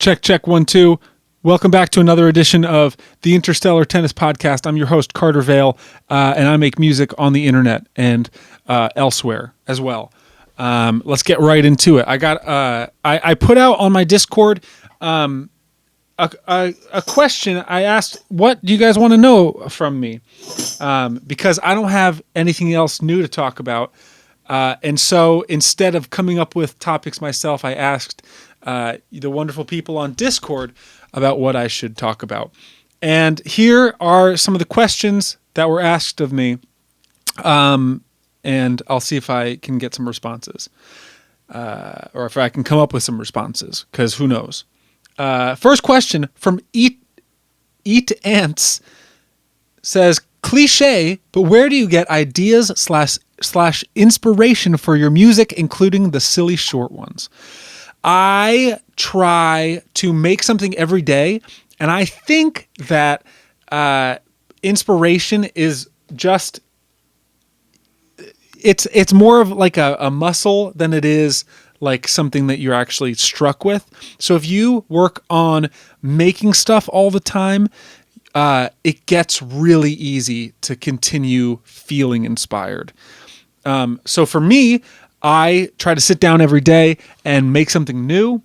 Check, check, 1, 2. Welcome back to another edition of the Interstellar Tennis Podcast. I'm your host, Carter Vail, and I make music on the internet and elsewhere as well. Let's get right into it. I put out on my Discord a question. I asked, what do you guys want to know from me? Because I don't have anything else new to talk about. And so instead of coming up with topics myself, I asked the wonderful people on Discord about what I should talk about. And here are some of the questions that were asked of me. And I'll see if I can get some responses. Or if I can come up with some responses, because who knows? First question from Eat Ants says, cliche, but where do you get ideas slash inspiration for your music, including the silly short ones? I try to make something every day, and I think that inspiration is just it's more of like a muscle than it is like something that you're actually struck with. So if you work on making stuff all the time, it gets really easy to continue feeling inspired. So for me, I try to sit down every day and make something new.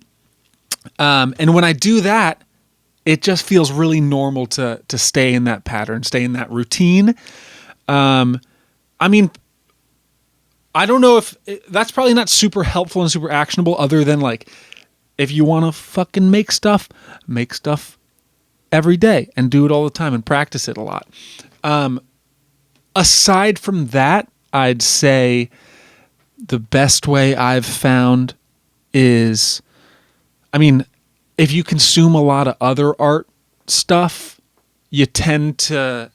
And when I do that, it just feels really normal to stay in that pattern, stay in that routine. I mean, I don't know if that's probably not super helpful and super actionable, other than like, if you want to fucking make stuff every day and do it all the time and practice it a lot. Aside from that, I'd say the best way I've found is, I mean, if you consume a lot of other art stuff, you tend to,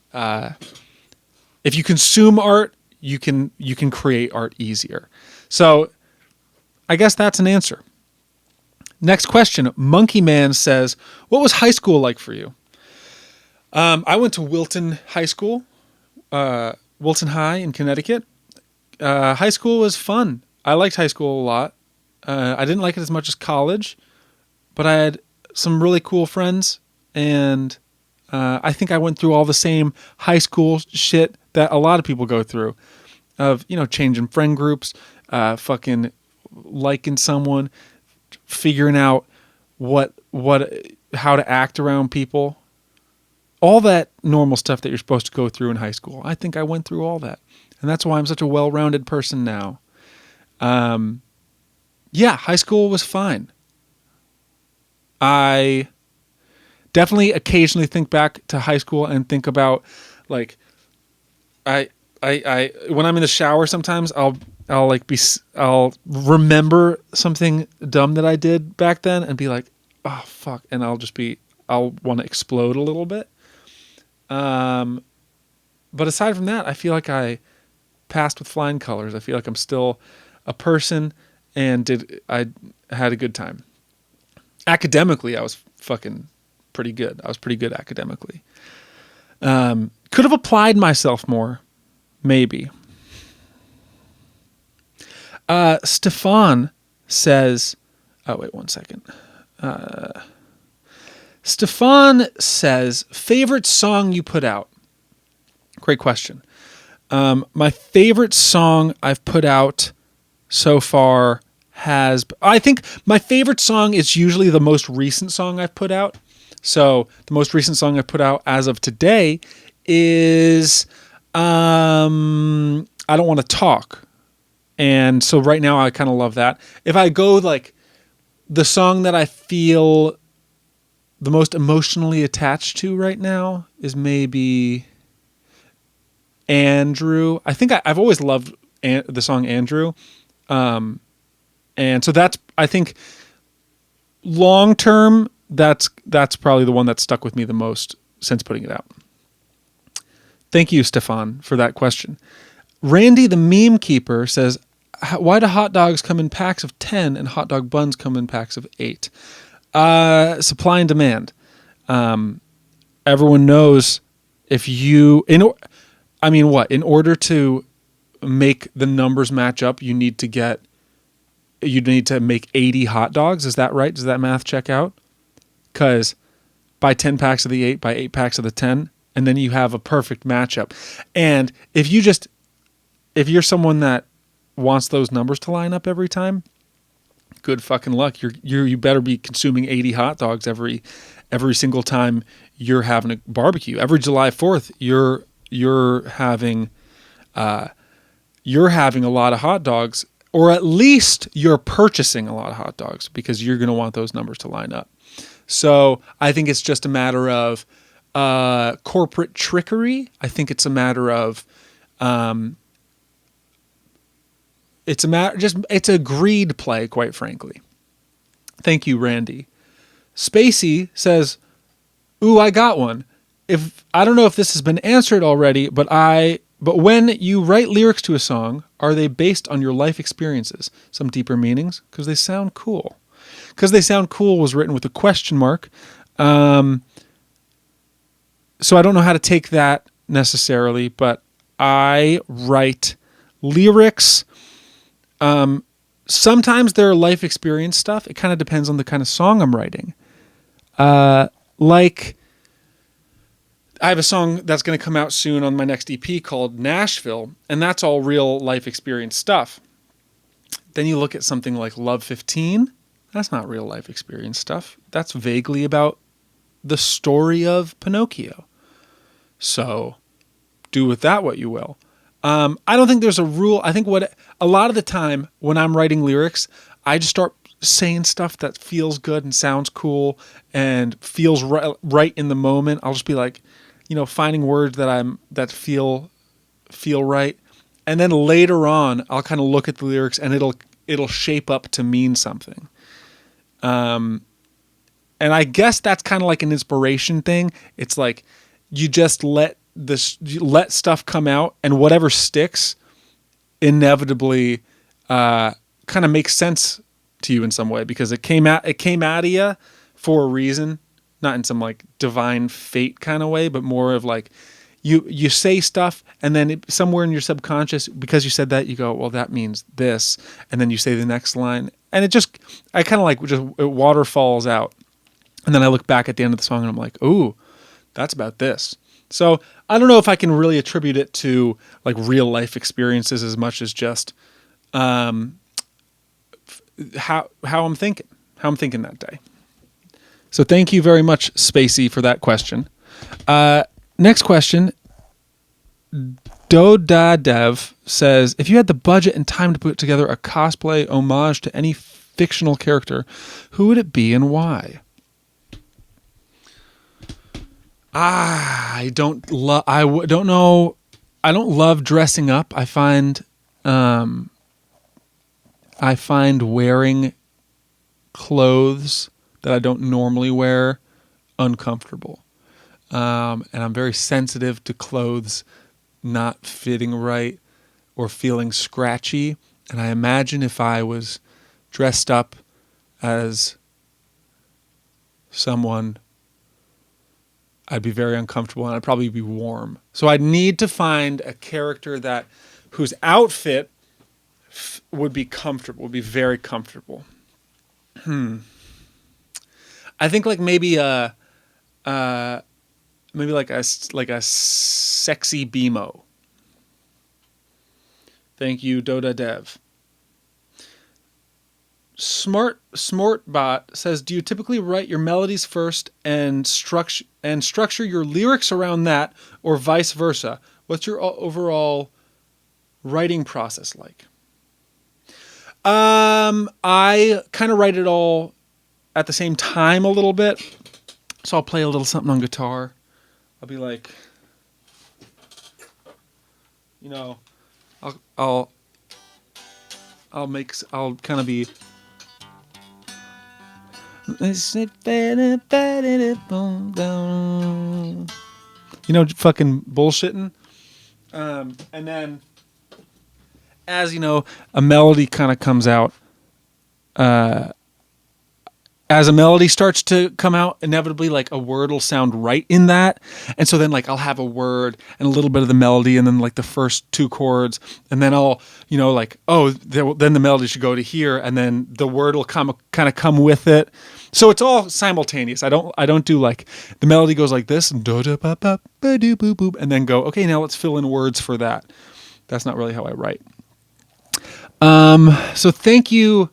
if you consume art, you can create art easier. So I guess that's an answer. Next question. Monkey Man says, what was high school like for you? I went to Wilton High School, Wilton High in Connecticut. High school was fun. I liked high school a lot. I didn't like it as much as college, but I had some really cool friends, and I think I went through all the same high school shit that a lot of people go through, of, you know, changing friend groups, fucking liking someone, figuring out how to act around people, all that normal stuff that you're supposed to go through in high school. I think I went through all that. And that's why I'm such a well-rounded person now. Yeah, high school was fine. I definitely occasionally think back to high school and think about, like, I when I'm in the shower sometimes I'll remember something dumb that I did back then and be like, oh fuck, and I'll want to explode a little bit. But aside from that, I feel like I passed with flying colors. I feel like I'm still a person and I had a good time. Academically, I was fucking pretty good. I was pretty good academically. Could have applied myself more, maybe. Stefan says, oh wait, 1 second. Stefan says, favorite song you put out? Great question. My favorite song I've put out so far I think my favorite song is usually the most recent song I've put out. So the most recent song I put out as of today is I Don't Want to Talk. And so right now I kind of love that. If I go like the song that I feel the most emotionally attached to right now is maybe Andrew. I think I've always loved the song Andrew. And so that's, I think, long term, that's probably the one that stuck with me the most since putting it out. Thank you, Stefan, for that question. Randy the Meme Keeper says, why do hot dogs come in packs of 10 and hot dog buns come in packs of 8? Supply and demand. Everyone knows if you... In order to make the numbers match up, you need to make 80 hot dogs. Is that right? Does that math check out? because buy 10 packs of the 8, buy 8 packs of the 10, and then you have a perfect matchup. And if you're someone that wants those numbers to line up every time, good fucking luck. You better be consuming 80 hot dogs every single time you're having a barbecue. Every July 4th, you're having a lot of hot dogs, or at least you're purchasing a lot of hot dogs because you're going to want those numbers to line up. So I think it's just a matter of corporate trickery. I think it's a matter of it's a greed play, quite frankly. Thank you, Randy. Spacey says, "Ooh, I got one. I don't know if this has been answered already, but when you write lyrics to a song, are they based on your life experiences? Some deeper meanings? Because they sound cool." Because they sound cool was written with a question mark. So I don't know how to take that necessarily, but I write lyrics. Sometimes they're life experience stuff. It kind of depends on the kind of song I'm writing. Like, I have a song that's going to come out soon on my next EP called Nashville, and that's all real life experience stuff. Then you look at something like Love 15. That's not real life experience stuff. That's vaguely about the story of Pinocchio. So do with that what you will. I don't think there's a rule. I think a lot of the time when I'm writing lyrics, I just start saying stuff that feels good and sounds cool and feels right in the moment. I'll just be like, finding words that feel right. And then later on, I'll kind of look at the lyrics and it'll shape up to mean something. And I guess that's kind of like an inspiration thing. It's like you just let stuff come out, and whatever sticks inevitably kind of makes sense to you in some way because it came out of you for a reason, not in some like divine fate kind of way, but more of like you say stuff, and then somewhere in your subconscious, because you said that, you go, well, that means this, and then you say the next line, and I kind of like it waterfalls out, and then I look back at the end of the song and I'm like, ooh, that's about this. So I don't know if I can really attribute it to like real life experiences as much as just how I'm thinking that day. So thank you very much, Spacey, for that question. Next question. Dodadev says, if you had the budget and time to put together a cosplay homage to any fictional character, who would it be and why? I don't know. I don't love dressing up. I find wearing clothes that I don't normally wear uncomfortable. And I'm very sensitive to clothes not fitting right or feeling scratchy. And I imagine if I was dressed up as someone, I'd be very uncomfortable and I'd probably be warm. So I'd need to find a character whose outfit would be comfortable, would be very comfortable. I think like maybe like a sexy BMO. Thank you, Doda Dev. Smartbot says, do you typically write your melodies first and structure your lyrics around that, or vice versa? What's your overall writing process like? I kind of write it all at the same time a little bit. So I'll play a little something on guitar. I'll be like, I'll kind of be, fucking bullshitting. And then as a melody kind of comes out, as a melody starts to come out, inevitably like a word will sound right in that. And so then like I'll have a word and a little bit of the melody and then like the first two chords, and then I'll, like, then the melody should go to here, and then the word will kind of come with it. So it's all simultaneous. I don't do like the melody goes like this and and then go, okay, now let's fill in words for that. That's not really how I write. So thank you.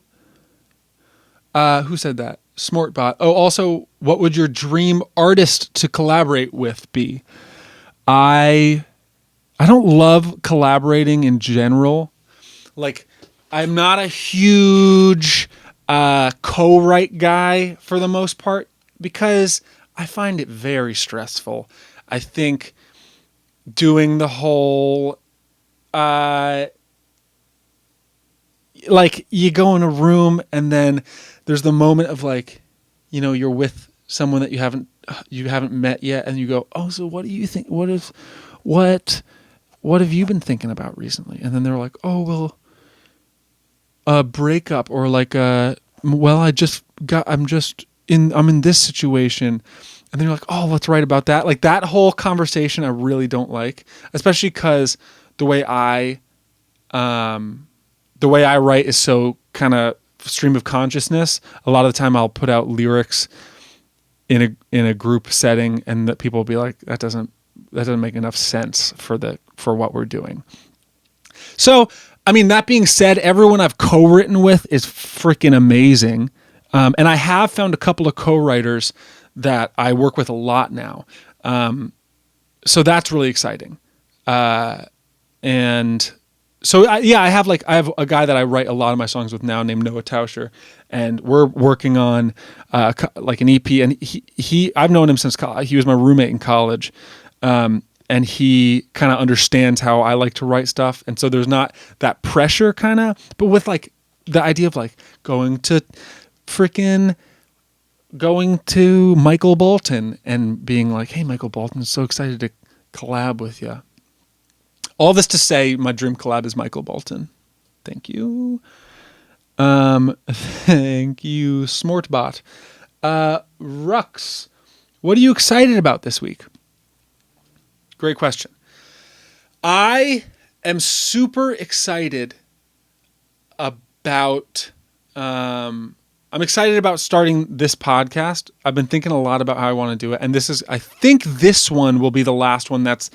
Who said that? Smartbot. Oh, also, what would your dream artist to collaborate with be? I don't love collaborating in general. Like, I'm not a huge co-write guy for the most part because I find it very stressful. I think doing the whole like you go in a room and then there's the moment of like, you're with someone that you haven't met yet, and you go, oh, so what do you think? What have you been thinking about recently? And then they're like, oh, well, a breakup, or like I'm in this situation, and then you're like, oh, let's write about that. Like that whole conversation, I really don't like, especially because the way I write is so kind of stream of consciousness. A lot of the time I'll put out lyrics in a group setting, and that people will be like, that doesn't make enough sense for what we're doing. So, I mean, that being said, everyone I've co-written with is freaking amazing. And I have found a couple of co-writers that I work with a lot now. So that's really exciting. And so I have a guy that I write a lot of my songs with now named Noah Tauscher, and we're working on like an EP. And I've known him since college. He was my roommate in college, and he kind of understands how I like to write stuff. And so there's not that pressure kind of, but with like the idea of like going to Michael Bolton and being like, hey, Michael Bolton, so excited to collab with you. All this to say, my dream collab is Michael Bolton. Thank you. Thank you, Smartbot. Rux, what are you excited about this week? Great question. I am super excited about... I'm excited about starting this podcast. I've been thinking a lot about how I want to do it. And I think this one will be the last one that's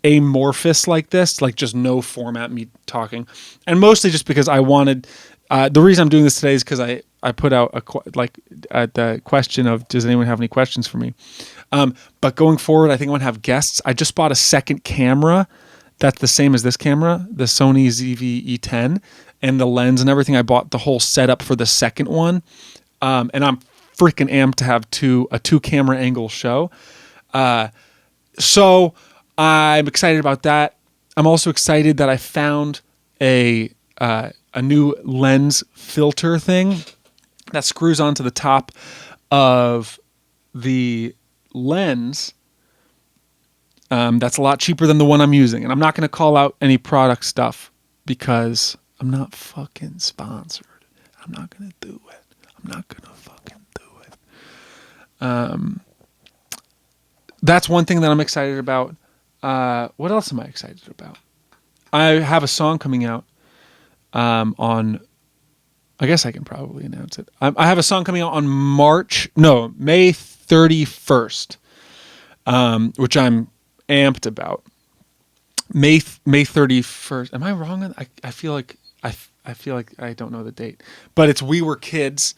amorphous like this, like just no format, me talking. And mostly just because I wanted, the reason I'm doing this today is because I put out the question of, does anyone have any questions for me? But going forward, I think I'm going to have guests. I just bought a second camera that's the same as this camera, the Sony ZV-E10, and the lens and everything. I bought the whole setup for the second one. And I'm freaking amped to have a two camera angle show. So I'm excited about that. I'm also excited that I found a new lens filter thing that screws onto the top of the lens. That's a lot cheaper than the one I'm using. And I'm not going to call out any product stuff because I'm not fucking sponsored. I'm not going to do it. I'm not going to fucking do it. That's one thing that I'm excited about. What else am I excited about? I have a song coming out on... I guess I can probably announce it. I have a song coming out on May 31st, which I'm amped about. May 31st. Am I wrong? I feel like I don't know the date, but it's We Were Kids,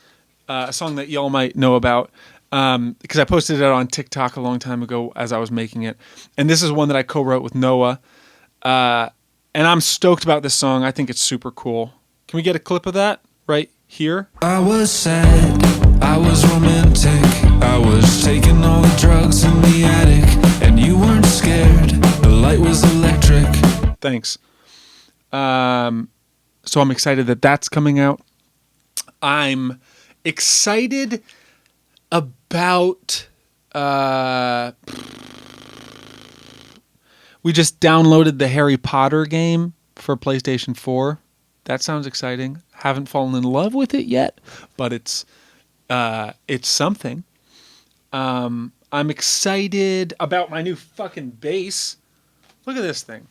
a song that y'all might know about, because I posted it on TikTok a long time ago as I was making it. And this is one that I co-wrote with Noah. And I'm stoked about this song. I think it's super cool. Can we get a clip of that right here? I was sad. I was romantic. I was taking all the drugs in the attic, and you weren't scared. The light was electric. Thanks. So I'm excited that that's coming out. I'm excited about... we just downloaded the Harry Potter game for PlayStation 4. That sounds exciting. Haven't fallen in love with it yet, but it's it's something. I'm excited about my new fucking bass. Look at this thing.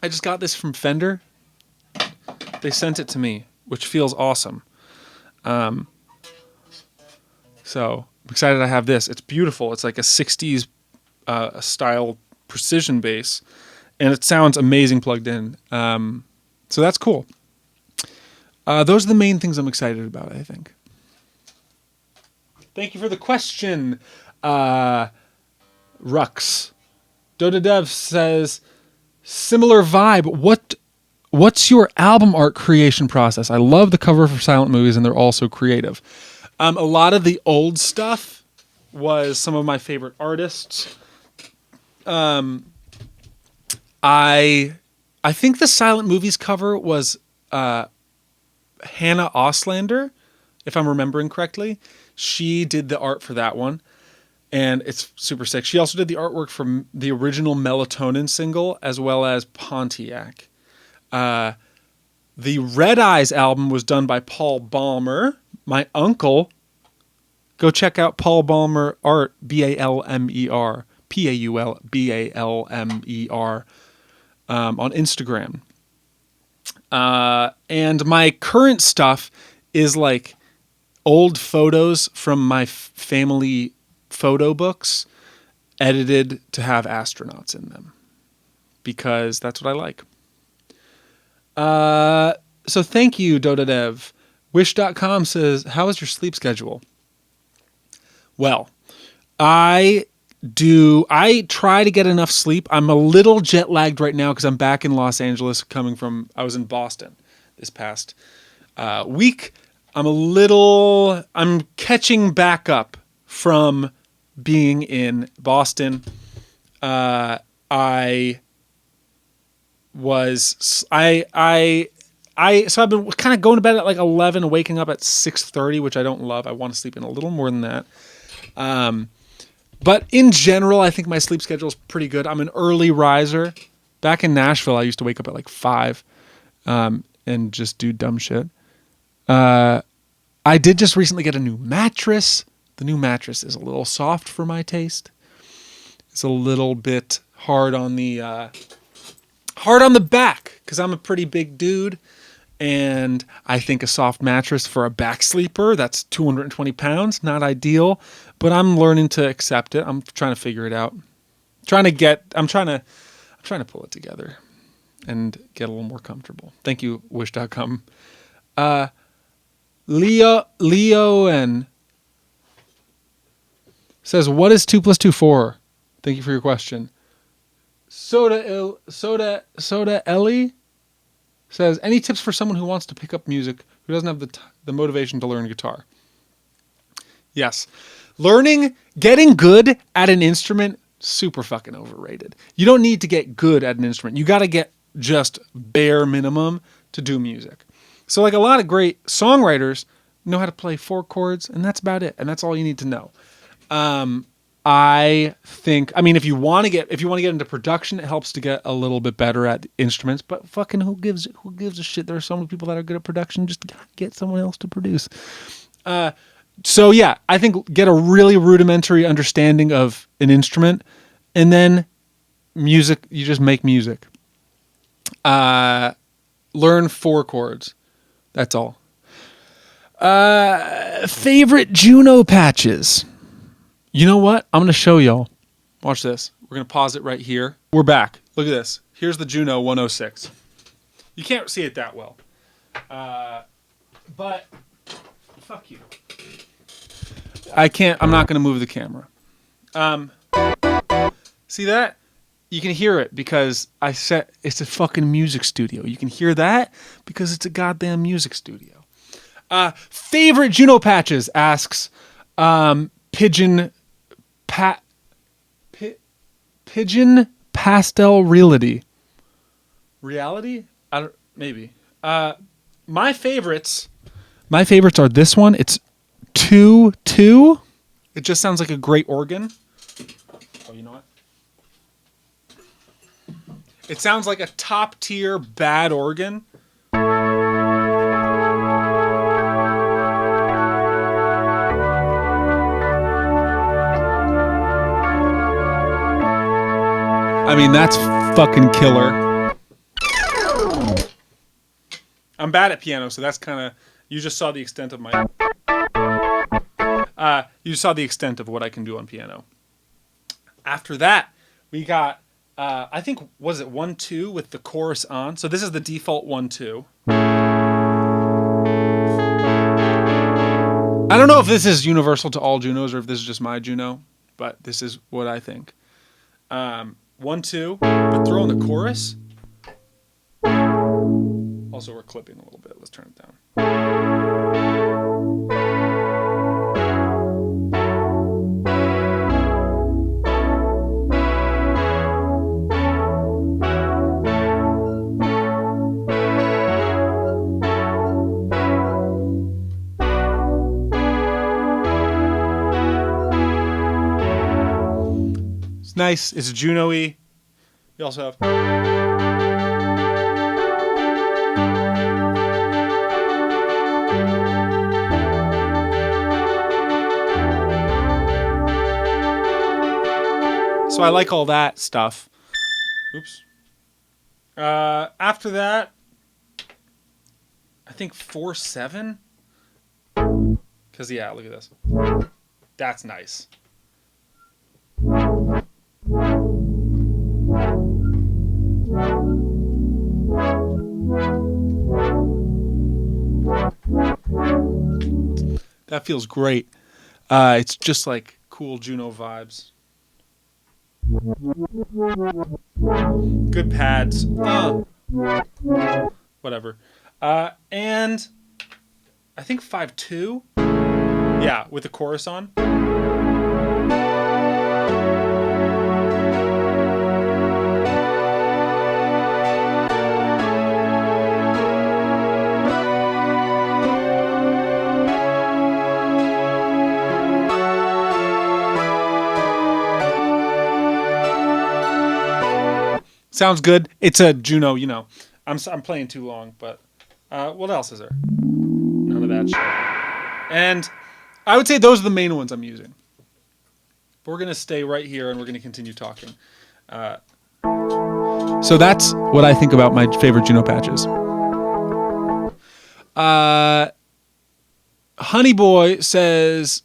I just got this from Fender. They sent it to me, which feels awesome. So I'm excited I have this. It's beautiful. It's like a 60s style precision bass, and it sounds amazing plugged in. So that's cool. Those are the main things I'm excited about, I think. Thank you for the question, Rux. Dota Dev says, similar vibe. What's your album art creation process? I love the cover for silent movies, and they're also creative. A lot of the old stuff was some of my favorite artists. I think the silent movies cover was Hannah Oslander, if I'm remembering correctly. She did the art for that one, and it's super sick. She also did the artwork for the original Melatonin single, as well as Pontiac. The Red Eyes album was done by Paul Ballmer, my uncle. Go check out Paul Ballmer art, Balmer, Paulbalmer, on Instagram. And my current stuff is like old photos from my family photo books edited to have astronauts in them, because that's what I like. So thank you, Dota Dev. Wish.com says, how is your sleep schedule? Well, I try to get enough sleep. I'm a little jet lagged right now because I'm back in Los Angeles I was in Boston this past week. I'm catching back up from being in Boston. So I've been kind of going to bed at like 11 and waking up at 6:30, which I don't love. I want to sleep in a little more than that. But in general, I think my sleep schedule is pretty good. I'm an early riser. Back in Nashville, I used to wake up at like 5 and just do dumb shit. I did just recently get a new mattress. The new mattress is a little soft for my taste. It's a little bit hard on the back because I'm a pretty big dude. And I think a soft mattress for a back sleeper, that's 220 pounds, not ideal, but I'm learning to accept it. I'm trying to figure it out. I'm trying to pull it together and get a little more comfortable. Thank you, Wish.com. Leo says, what is 2 + 2 4? Thank you for your question. Soda Ellie says, any tips for someone who wants to pick up music who doesn't have the motivation to learn guitar? Yes. Getting good at an instrument, super fucking overrated. You don't need to get good at an instrument. You got to get just bare minimum to do music. So like a lot of great songwriters know how to play 4 chords, and that's about it. And that's all you need to know. I mean, if you want to get into production, it helps to get a little bit better at instruments, but fucking who gives a shit? There are so many people that are good at production. Just get someone else to produce. So yeah, I think get a really rudimentary understanding of an instrument, and then music, you just make music. Learn 4 chords. That's all. Favorite Juno patches. You know what? I'm going to show y'all. Watch this. We're going to pause it right here. We're back. Look at this. Here's the Juno 106. You can't see it that well. But fuck you. I'm not going to move the camera. See that? You can hear it because it's a fucking music studio. You can hear that because it's a goddamn music studio. Favorite Juno patches asks Pigeon Pastel Reality. Reality? Maybe. My favorites are this one. It's 2-2. It just sounds like a great organ. Oh, you know what? It sounds like a top tier bad organ. I mean, that's fucking killer. I'm bad at piano, so that's kind of... You just saw the extent of my... you saw the extent of what I can do on piano. After that, we got... I think, was it 1-2 with the chorus on? So this is the default 1-2. I don't know if this is universal to all Junos or if this is just my Juno, but this is what I think. 1-2, but throw in the chorus. Also, we're clipping a little bit. Let's turn it down. It's nice. It's Juno-y. You also have... So I like all that stuff. Oops. After that, I think 4-7. Because, yeah, look at this. That's nice. That feels great. It's just like cool Juno vibes. Good pads. Whatever. And I think 5-2. Yeah, with the chorus on. Sounds good. It's a Juno, you know. I'm playing too long, but what else is there? None of that shit. And I would say those are the main ones I'm using. But we're going to stay right here and we're going to continue talking. So that's what I think about my favorite Juno patches. Honey Boy says...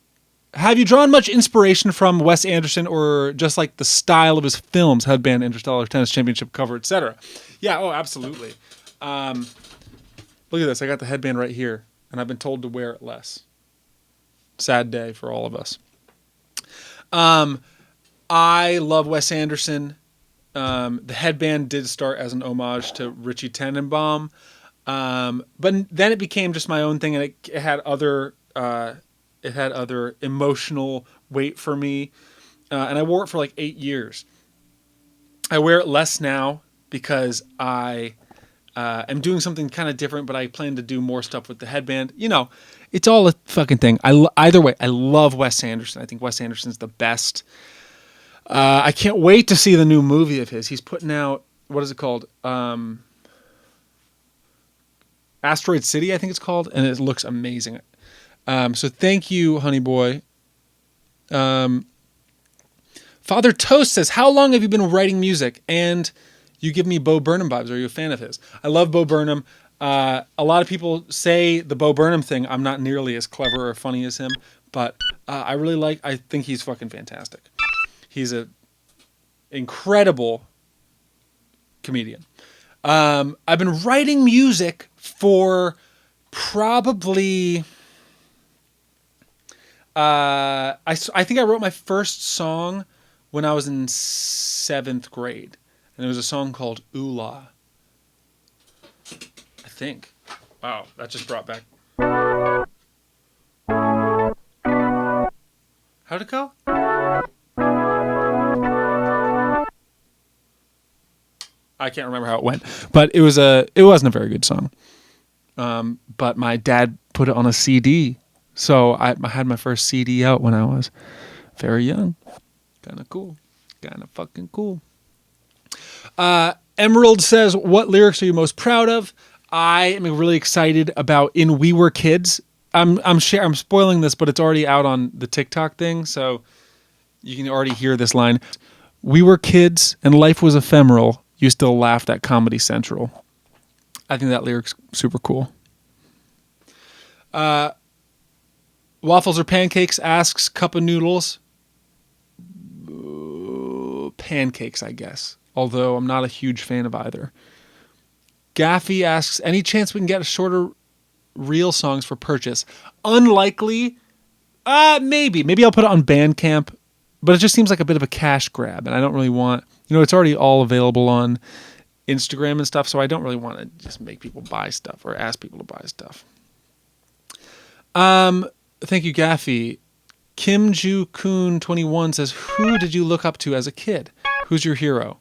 Have you drawn much inspiration from Wes Anderson or just like the style of his films, Headband, Interstellar, Tennis Championship cover, etc.? Yeah, oh, absolutely. Look at this. I got the headband right here, and I've been told to wear it less. Sad day for all of us. I love Wes Anderson. The headband did start as an homage to Richie Tenenbaum, but then it became just my own thing, and it had other... It had other emotional weight for me. And I wore it for like 8 years. I wear it less now because I am doing something kind of different, but I plan to do more stuff with the headband. You know, it's all a fucking thing. Either way, I love Wes Anderson. I think Wes Anderson's the best. I can't wait to see the new movie of his. He's putting out, what is it called? Asteroid City, I think it's called. And it looks amazing. So thank you, Honey Boy. Father Toast says, how long have you been writing music? And you give me Bo Burnham vibes. Are you a fan of his? I love Bo Burnham. A lot of people say the Bo Burnham thing. I'm not nearly as clever or funny as him, but I think he's fucking fantastic. He's a incredible comedian. I've been writing music for probably... I think I wrote my first song when I was in 7th grade. And it was a song called Ooh-La. I think. Wow, that just brought back... How'd it go? I can't remember how it went. But it wasn't a very good song. But my dad put it on a CD. So I had my first CD out when I was very young. Kind of cool. Kind of fucking cool. Emerald says, what lyrics are you most proud of? I am really excited about In We Were Kids. I'm spoiling this, but it's already out on the TikTok thing, so you can already hear this line. We were kids and life was ephemeral. You still laughed at Comedy Central. I think that lyric's super cool. Waffles or pancakes asks cup of noodles. Pancakes, I guess. Although I'm not a huge fan of either. Gaffy asks, any chance we can get shorter reel songs for purchase? Unlikely. Maybe. Maybe I'll put it on Bandcamp. But it just seems like a bit of a cash grab. And I don't really want... it's already all available on Instagram and stuff. So I don't really want to just make people buy stuff or ask people to buy stuff. Thank you, Gaffy. Kim Ju Kun 21 says, who did you look up to as a kid? Who's your hero?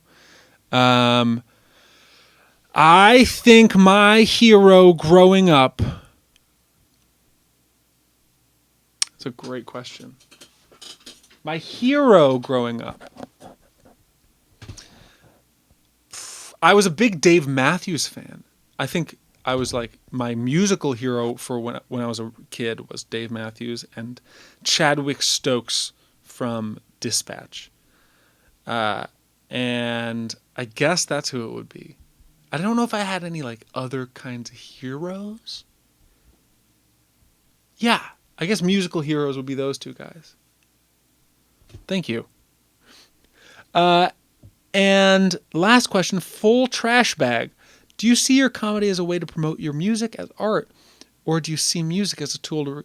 I think my hero growing up... That's a great question. My hero growing up. I was a big Dave Matthews fan. I think I was like my musical hero for when I was a kid was Dave Matthews and Chadwick Stokes from Dispatch. And I guess that's who it would be. I don't know if I had any like other kinds of heroes. Yeah, I guess musical heroes would be those two guys. Thank you. And last question, full trash bag. Do you see your comedy as a way to promote your music as art? Or do you see music as a tool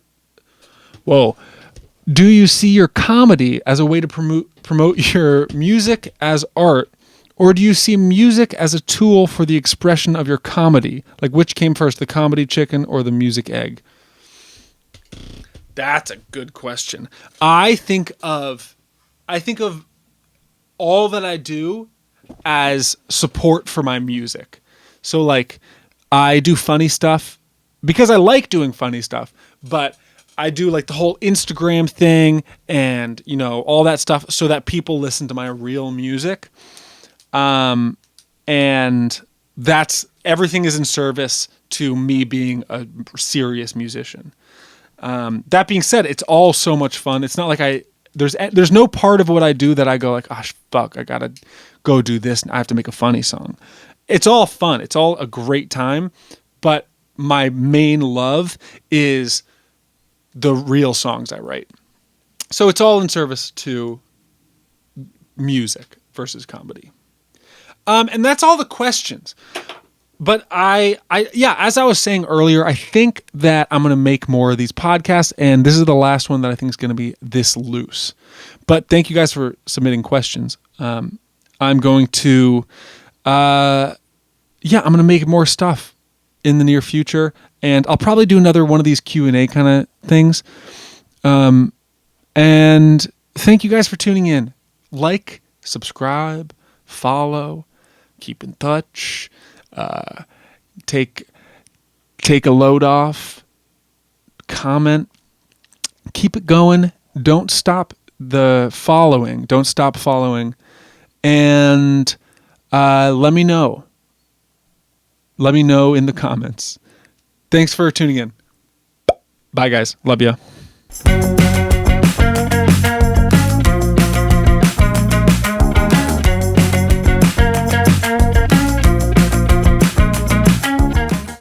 to... Do you see your comedy as a way to promote your music as art? Or do you see music as a tool for the expression of your comedy? Like which came first, the comedy chicken or the music egg? That's a good question. I think of all that I do as support for my music. So like I do funny stuff because I like doing funny stuff, but I do like the whole Instagram thing and, all that stuff so that people listen to my real music. And that's everything is in service to me being a serious musician. That being said, it's all so much fun. It's not like there's no part of what I do that I go like, gosh, fuck, I gotta go do this and I have to make a funny song. It's all fun. It's all a great time. But my main love is the real songs I write. So it's all in service to music versus comedy. And that's all the questions. But as I was saying earlier, I think that I'm going to make more of these podcasts, and this is the last one that I think is going to be this loose. But thank you guys for submitting questions. I'm going to, I'm going to make more stuff in the near future, and I'll probably do another one of these Q&A kind of things. And thank you guys for tuning in. Like, subscribe, follow, keep in touch. Take a load off, comment, keep it going. Don't stop following. Don't stop following. And let me know. Let me know in the comments. Thanks for tuning in. Bye, guys. Love ya.